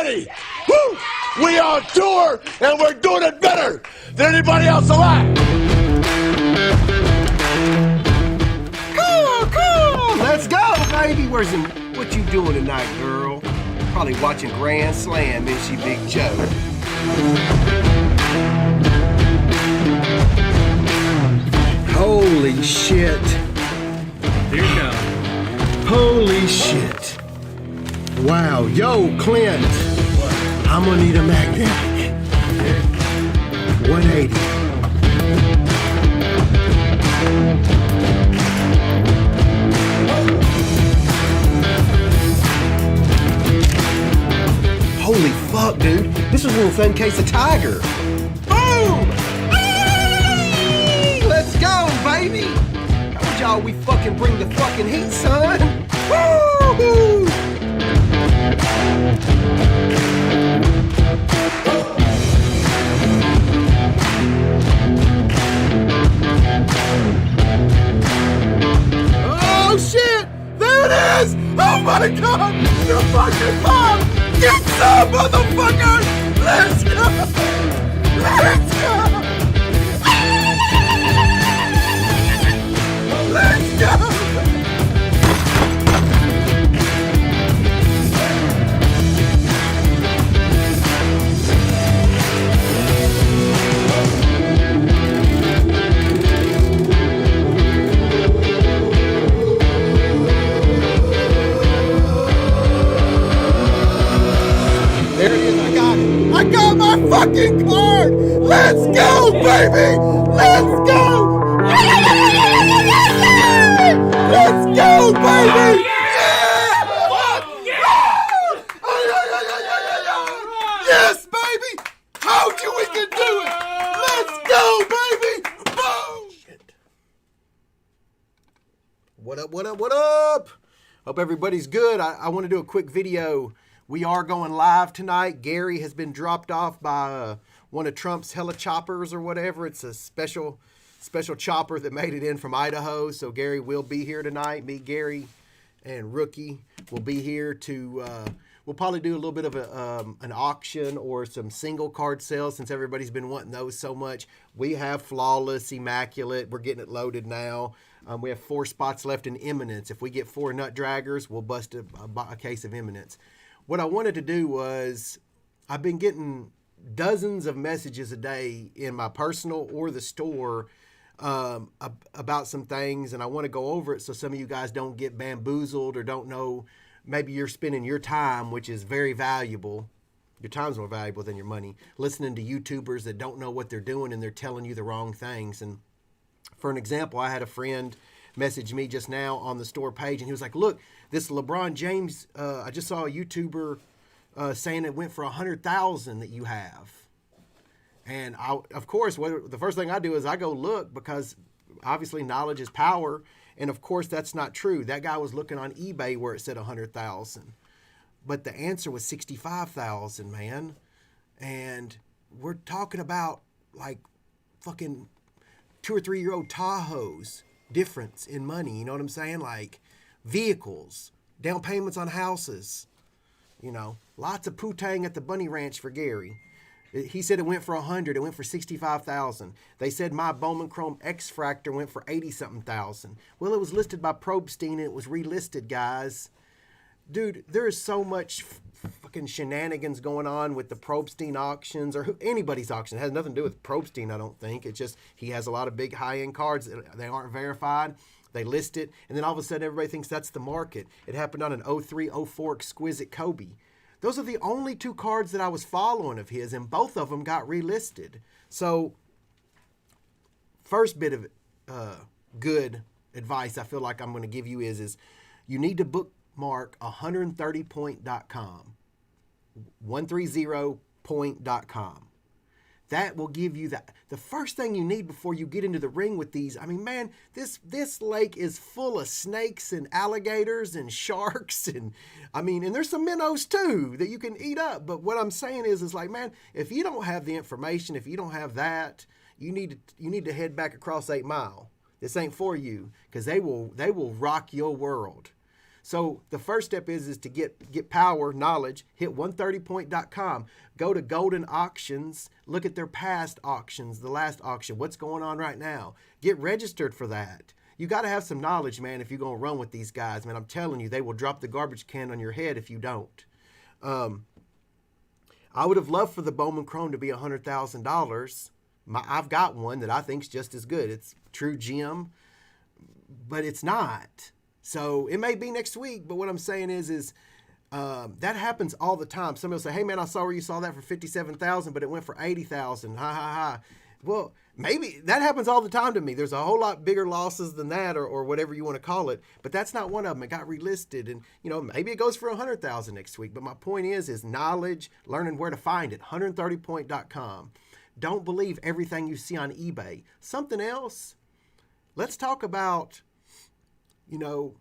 ready. Woo! We on tour, and we're doing it better than anybody else alive. Cool. Let's go, baby. What you doing tonight, girl? Probably watching Grand Slam, isn't she, Big Joe? Holy shit. Here you go. Holy shit. Wow. Yo, Clint. I'm gonna need a magnetic. 180. Holy fuck, dude. This was in the same case of Tiger. Boom! Hey! Let's go, baby! Told y'all we fucking bring the fucking heat, son. Woo! Oh shit! There it is! Oh my god! You fucking mom! Get some, motherfucker! Let's go! Let's go! Let's go! There it is, I got it. I got my fucking card! Let's go, baby! Let's go! Let's go, baby! Yes, baby! Told you we could do it! Let's go, baby! Boom! Shit. What up? Hope everybody's good. I want to do a quick video. We are going live tonight. Gary has been dropped off by one of Trump's helichoppers or whatever. It's a special chopper that made it in from Idaho. So Gary will be here tonight. Me, Gary, and Rookie will be here to, we'll probably do a little bit of an auction or some single card sales since everybody's been wanting those so much. We have Flawless, Immaculate. We're getting it loaded now. We have 4 spots left in Eminence. If we get 4 nut draggers, we'll bust a case of Eminence. What I wanted to do was, I've been getting dozens of messages a day in my personal or the store about some things, and I want to go over it so some of you guys don't get bamboozled or don't know. Maybe you're spending your time, which is very valuable. Your time's more valuable than your money, listening to YouTubers that don't know what they're doing and they're telling you the wrong things. And for an example, I had a friend message me just now on the store page, and he was like, look, this LeBron James, I just saw a YouTuber saying it went for 100,000 that you have. And of course, the first thing I do is I go look, because obviously knowledge is power. And of course, that's not true. That guy was looking on eBay where it said 100,000, but the answer was 65,000, man. And we're talking about like fucking 2 or 3 year old Tahoes difference in money. You know what I'm saying? Like vehicles, down payments on houses, you know, lots of poo-tang at the Bunny Ranch for Gary. He said it went for 100. It went for 65,000. They said my Bowman Chrome X-Fractor went for 80-something thousand. Well, it was listed by Probstein and it was relisted, guys. Dude, there is so much fucking shenanigans going on with the Probstein auctions or anybody's auction. It has nothing to do with Probstein, I don't think. It's just he has a lot of big high-end cards. They aren't verified. They list it, and then all of a sudden everybody thinks that's the market. It happened on an 03-04 Exquisite Kobe. Those are the only 2 cards that I was following of his, and both of them got relisted. So, first bit of good advice I feel like I'm going to give you is you need to bookmark 130point.com, 130point.com. That will give you the first thing you need before you get into the ring with these. I mean, man, this lake is full of snakes and alligators and sharks and there's some minnows too that you can eat up. But what I'm saying is like, man, if you don't have the information, if you don't have that, you need to head back across 8 Mile. This ain't for you, because they will rock your world. So the first step is to get power, knowledge, hit 130point.com, go to Golden Auctions, look at their past auctions, the last auction, what's going on right now. Get registered for that. You got to have some knowledge, man, if you're going to run with these guys, man. I'm telling you, they will drop the garbage can on your head if you don't. I would have loved for the Bowman Chrome to be $100,000. I've got one that I think is just as good. It's true gem, but it's not. So it may be next week, but what I'm saying is that happens all the time. Somebody will say, hey, man, I saw where you saw that for $57,000, but it went for $80,000. Ha, ha, ha. Well, maybe that happens all the time to me. There's a whole lot bigger losses than that or whatever you want to call it, but that's not one of them. It got relisted, and, you know, maybe it goes for $100,000 next week. But my point is knowledge, learning where to find it, 130point.com. Don't believe everything you see on eBay. Something else, let's talk about, you know,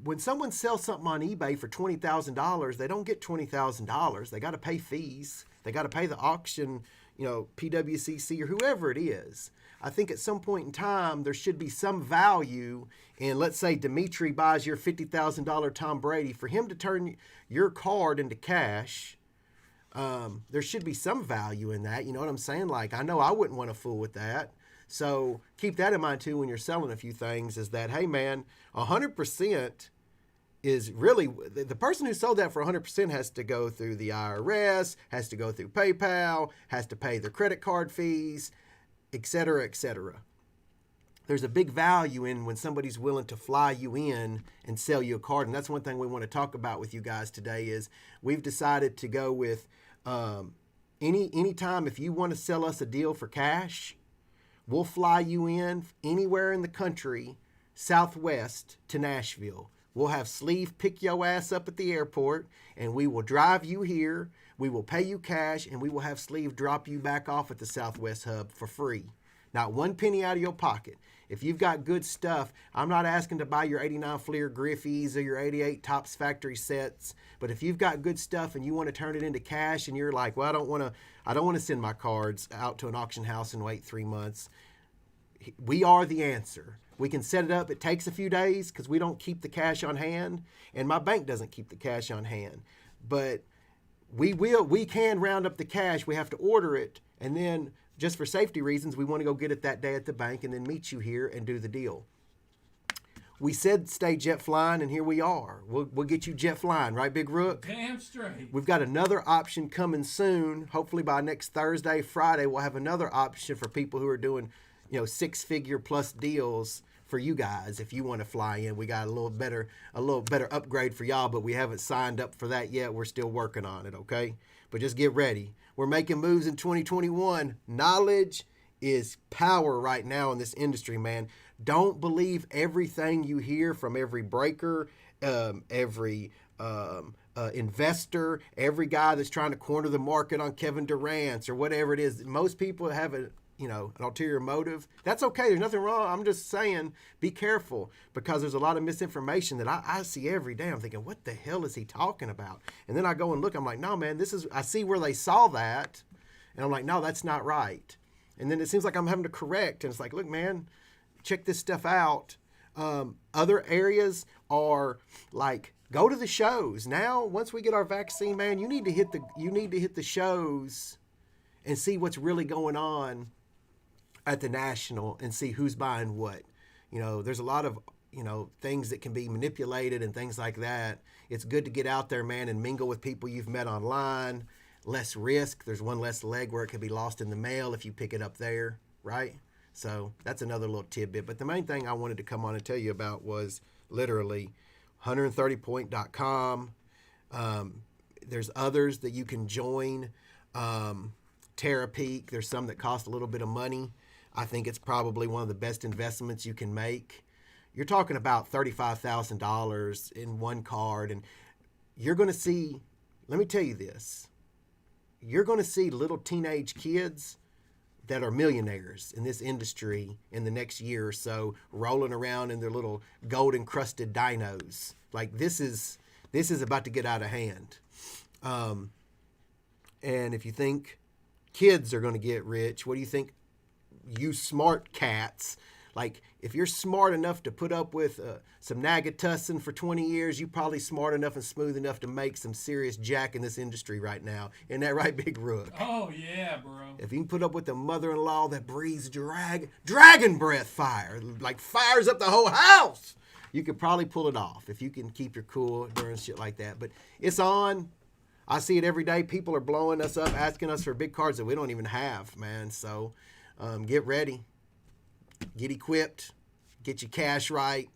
when someone sells something on eBay for $20,000, they don't get $20,000. They got to pay fees. They got to pay the auction, you know, PWCC or whoever it is. I think at some point in time, there should be some value in, let's say Dimitri buys your $50,000 Tom Brady. For him to turn your card into cash, there should be some value in that. You know what I'm saying? Like, I know I wouldn't want to fool with that. So keep that in mind too when you're selling a few things, is that, hey man, 100% is really, the person who sold that for 100% has to go through the IRS, has to go through PayPal, has to pay their credit card fees, et cetera, et cetera. There's a big value in when somebody's willing to fly you in and sell you a card. And that's one thing we want to talk about with you guys today is we've decided to go with anytime if you want to sell us a deal for cash, we'll fly you in anywhere in the country, southwest to Nashville. We'll have Sleeve pick your ass up at the airport, and we will drive you here. We will pay you cash, and we will have Sleeve drop you back off at the Southwest Hub for free. Not one penny out of your pocket. If you've got good stuff, I'm not asking to buy your 89 Fleer Griffies or your 88 Topps factory sets, but if you've got good stuff and you want to turn it into cash and you're like, well, I don't want to send my cards out to an auction house and wait 3 months, we are the answer. We can set it up. It takes a few days because we don't keep the cash on hand, and my bank doesn't keep the cash on hand. But we can round up the cash. We have to order it, and then just for safety reasons, we want to go get it that day at the bank and then meet you here and do the deal. We said stay jet flying, and here we are. We'll get you jet flying, right, Big Rook? Damn straight. We've got another option coming soon. Hopefully by next Thursday, Friday, we'll have another option for people who are doing, you know, 6-figure plus deals for you guys. If you want to fly in, we got a little better upgrade for y'all, but we haven't signed up for that yet. We're still working on it, okay? But just get ready. We're making moves in 2021. Knowledge is power right now in this industry, man. Don't believe everything you hear from every breaker, every investor, every guy that's trying to corner the market on Kevin Durant or whatever it is. Most people have an ulterior motive. That's okay. There's nothing wrong. I'm just saying, be careful, because there's a lot of misinformation that I see every day. I'm thinking, what the hell is he talking about? And then I go and look, I'm like, no, man, I see where they saw that. And I'm like, no, that's not right. And then it seems like I'm having to correct. And it's like, look, man, check this stuff out. Other areas are like, go to the shows. Now, once we get our vaccine, man, you need to hit the shows and see what's really going on at the National and see who's buying what. You know, there's a lot of, things that can be manipulated and things like that. It's good to get out there, man, and mingle with people you've met online. Less risk. There's one less leg where it could be lost in the mail if you pick it up there, right? So that's another little tidbit. But the main thing I wanted to come on and tell you about was literally 130point.com. There's others that you can join. Terapeak, there's some that cost a little bit of money. I think it's probably one of the best investments you can make. You're talking about $35,000 in one card, and you're going to see, let me tell you this, you're going to see little teenage kids that are millionaires in this industry in the next year or so, rolling around in their little gold-encrusted dinos. Like, this is about to get out of hand. And if you think kids are going to get rich, what do you think, you smart cats, like, if you're smart enough to put up with some Nagatussin for 20 years, you're probably smart enough and smooth enough to make some serious jack in this industry right now. Isn't that right, Big Rook? Oh, yeah, bro. If you can put up with a mother-in-law that breathes dragon breath fire, like fires up the whole house, you could probably pull it off if you can keep your cool during shit like that. But it's on. I see it every day. People are blowing us up, asking us for big cards that we don't even have, man. So get ready. Get equipped. Get your cash right.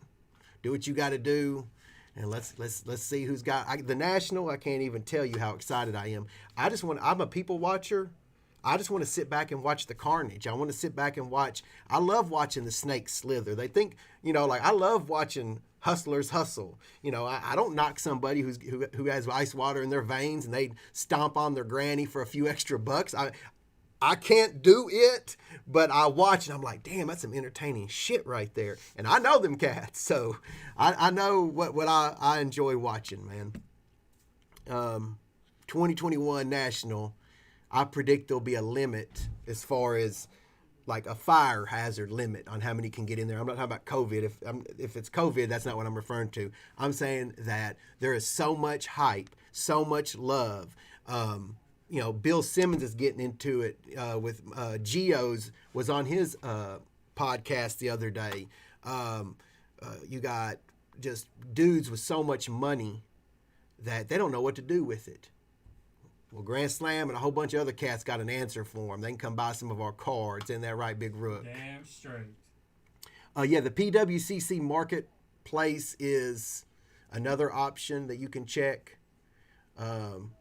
Do what you got to do. And let's see who's got the National. I can't even tell you how excited I am. I'm a people watcher. I just want to sit back and watch the carnage. I want to sit back and watch. I love watching the snakes slither. They think, like I love watching hustlers hustle. I don't knock somebody who has ice water in their veins and they stomp on their granny for a few extra bucks. I can't do it, but I watch and I'm like, damn, that's some entertaining shit right there. And I know them cats, so I know what I enjoy watching, man. 2021 National, I predict there'll be a limit as far as like a fire hazard limit on how many can get in there. I'm not talking about COVID. If it's COVID, that's not what I'm referring to. I'm saying that there is so much hype, so much love. Bill Simmons is getting into it with Geo's was on his podcast the other day. You got just dudes with so much money that they don't know what to do with it. Well, Grand Slam and a whole bunch of other cats got an answer for them. They can come buy some of our cards. Isn't that right, Big Rook? Damn straight. The PWCC Marketplace is another option that you can check.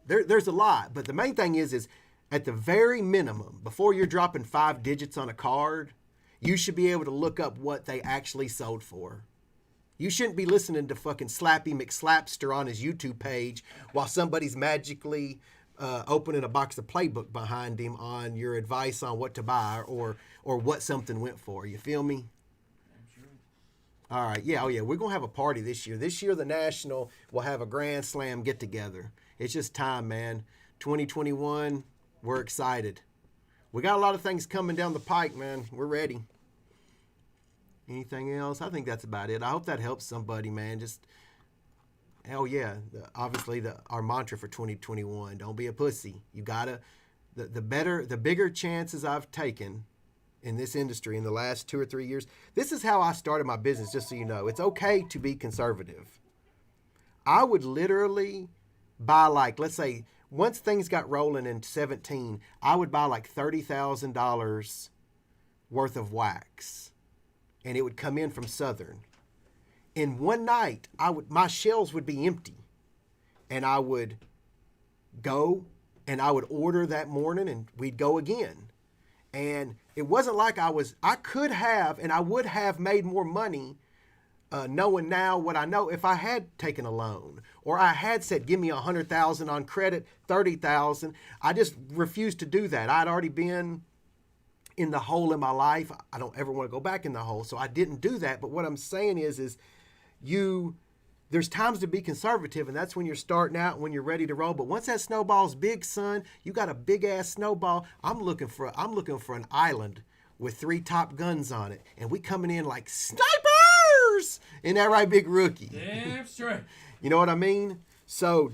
There's a lot, but the main thing is at the very minimum, before you're dropping 5 digits on a card, you should be able to look up what they actually sold for. You shouldn't be listening to fucking Slappy McSlapster on his YouTube page while somebody's magically opening a box of playbook behind him on your advice on what to buy or what something went for. You feel me? All right. Yeah. Oh, yeah. We're going to have a party this year. This year, the National will have a Grand Slam get-together. It's just time, man. 2021, we're excited. We got a lot of things coming down the pike, man. We're ready. Anything else? I think that's about it. I hope that helps somebody, man. Just, hell yeah. Obviously, our mantra for 2021, don't be a pussy. You got to, the bigger chances I've taken in this industry in the last 2 or 3 years. This is how I started my business, just so you know. It's okay to be conservative. I would literally buy let's say, once things got rolling in 2017, I would buy $30,000 worth of wax. And it would come in from Southern. In one night, my shelves would be empty. And I would go and I would order that morning and we'd go again. And it wasn't like I could have and I would have made more money knowing now what I know if I had taken a loan or I had said, give me $100,000 on credit, $30,000. I just refused to do that. I'd already been in the hole in my life. I don't ever want to go back in the hole. So I didn't do that. But what I'm saying is there's times to be conservative, and that's when you're starting out, when you're ready to roll. But once that snowball's big, son, you got a big ass snowball. I'm looking for an island with 3 Top Guns on it, and we coming in like snipers. Ain't that right, Big Rookie? Damn straight. You know what I mean? So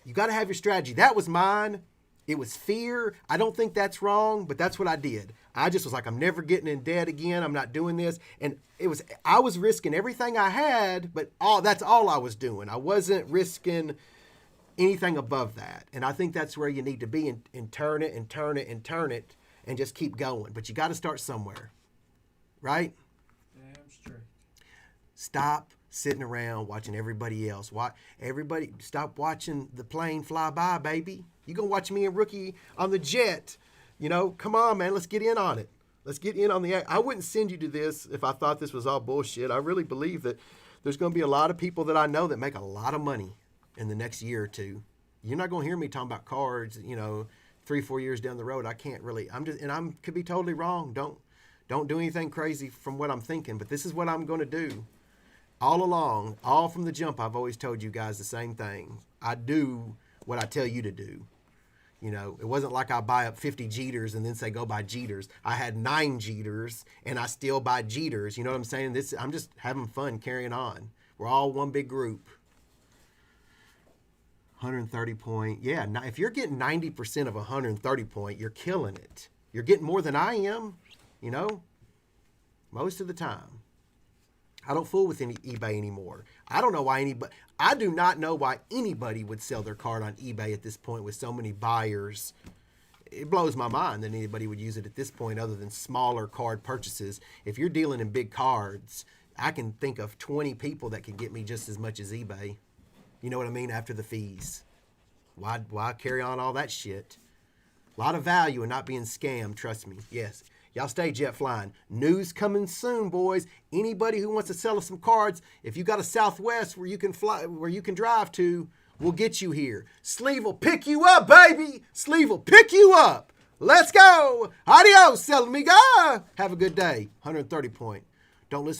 you got to have your strategy. That was mine. It was fear. I don't think that's wrong, but that's what I did. I just was like, I'm never getting in debt again. I'm not doing this. And I was risking everything I had, but that's all I was doing. I wasn't risking anything above that. And I think that's where you need to be and turn it and turn it and turn it and just keep going. But you got to start somewhere, right? Damn straight. Stop sitting around watching everybody else. Stop watching the plane fly by, baby. You gonna watch me and Rookie on the jet. Come on, man. Let's get in on it. Let's get in on the act. I wouldn't send you to this if I thought this was all bullshit. I really believe that there's going to be a lot of people that I know that make a lot of money in the next year or two. You're not going to hear me talking about cards, 3-4 years down the road. I can't really. Could be totally wrong. Don't do anything crazy from what I'm thinking. But this is what I'm going to do. All along, all from the jump, I've always told you guys the same thing. I do what I tell you to do. You know, it wasn't like I buy up 50 Jeters and then say go buy Jeters. I had 9 Jeters and I still buy Jeters. You know what I'm saying? I'm just having fun carrying on. We're all one big group. 130 point. Yeah, if you're getting 90% of 130 point, you're killing it. You're getting more than I am, you know, most of the time. I don't fool with any eBay anymore. I don't know why anybody, I do not know why anybody would sell their card on eBay at this point with so many buyers. It blows my mind that anybody would use it at this point other than smaller card purchases. If you're dealing in big cards, I can think of 20 people that can get me just as much as eBay. You know what I mean? After the fees. Why carry on all that shit? A lot of value in not being scammed, trust me. Yes. Y'all stay jet flying. News coming soon, boys. Anybody who wants to sell us some cards, if you got a Southwest where you can fly, where you can drive to, we'll get you here. Sleeve will pick you up, baby. Sleeve will pick you up. Let's go. Adios, Amiga. Have a good day. 130 point. Don't listen.